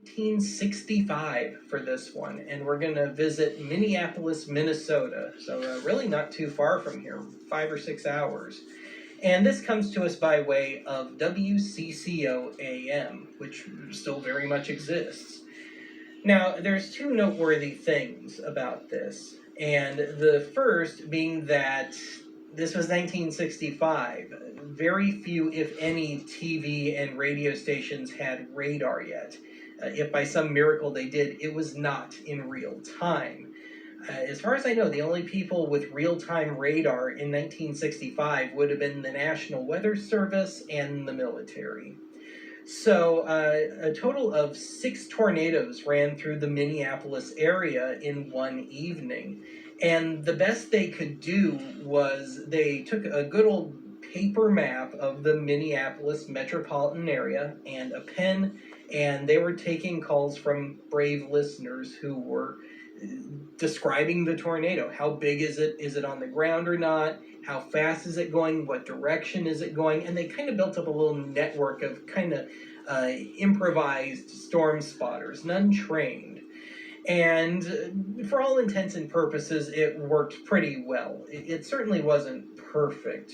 1965 for this one, and we're going to visit Minneapolis, Minnesota. So really not too far from here, 5 or 6 hours. And this comes to us by way of Wcco Am, which still very much exists. Now, there's two noteworthy things about this, and the first being that this was 1965. Very few, if any, TV and radio stations had radar yet. If by some miracle they did, it was not in real time. As far as I know, the only people with real-time radar in 1965 would have been the National Weather Service and the military. So a total of 6 tornadoes ran through the Minneapolis area in one evening. And the best they could do was they took a good old paper map of the Minneapolis metropolitan area and a pen, and they were taking calls from brave listeners who were describing the tornado. How big is it? Is it on the ground or not? How fast is it going? What direction is it going? And they kind of built up a little network of kind of improvised storm spotters, none trained. And for all intents and purposes, it worked pretty well. It certainly wasn't perfect.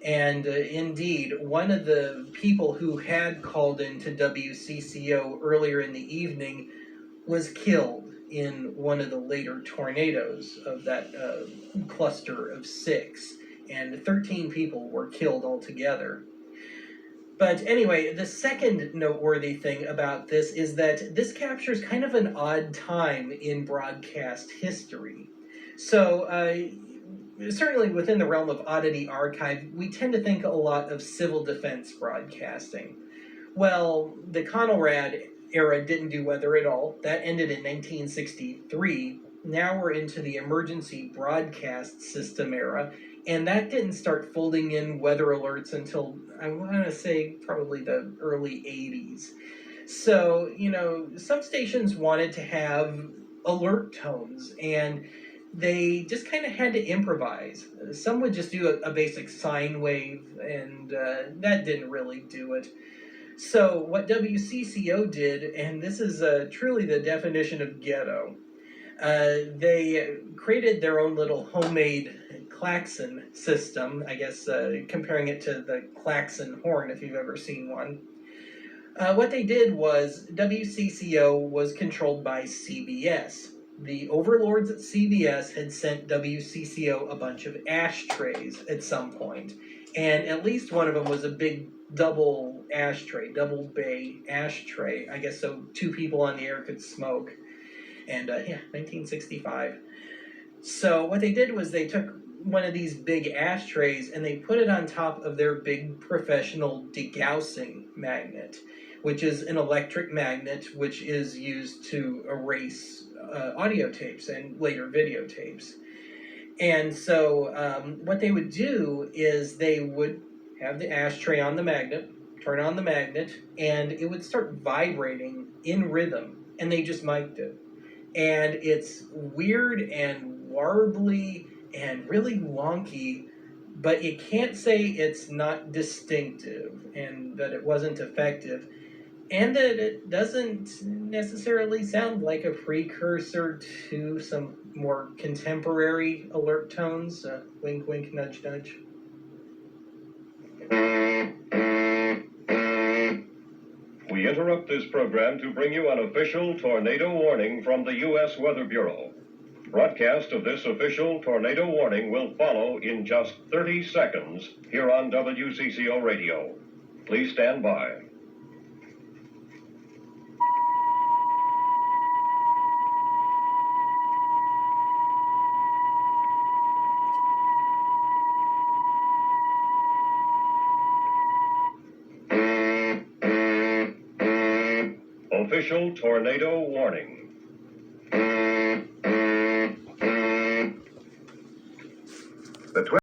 And indeed, one of the people who had called into WCCO earlier in the evening was killed in one of the later tornadoes of that cluster of 6. And 13 people were killed altogether. But anyway, the second noteworthy thing about this is that this captures kind of an odd time in broadcast history. So, certainly within the realm of oddity archive, we tend to think a lot of civil defense broadcasting. Well, the Conrad era didn't do weather at all. That ended in 1963. Now we're into the emergency broadcast system era, and that didn't start folding in weather alerts until, I want to say, probably the early 80s. So, some stations wanted to have alert tones, and they just kind of had to improvise. Some would just do a basic sine wave, and that didn't really do it. So what WCCO did, and this is truly the definition of ghetto, they created their own little homemade klaxon system, I guess comparing it to the klaxon horn, if you've ever seen one. What they did was WCCO was controlled by CBS. The overlords at CBS had sent WCCO a bunch of ashtrays at some point, and at least one of them was a big double bay ashtray, I guess, so 2 people on the air could smoke. And 1965. So what they did was they took one of these big ashtrays and they put it on top of their big professional degaussing magnet, which is an electric magnet which is used to erase audio tapes and later videotapes. And so what they would do is they would have the ashtray on the magnet, turn on the magnet, and it would start vibrating in rhythm, and they just mic'd it. And it's weird and warbly and really wonky, but you can't say it's not distinctive and that it wasn't effective, and that it doesn't necessarily sound like a precursor to some more contemporary alert tones. Wink, wink, nudge, nudge. We interrupt this program to bring you an official tornado warning from the U.S. Weather Bureau. Broadcast of this official tornado warning will follow in just 30 seconds here on WCCO Radio. Please stand by. Official tornado warning.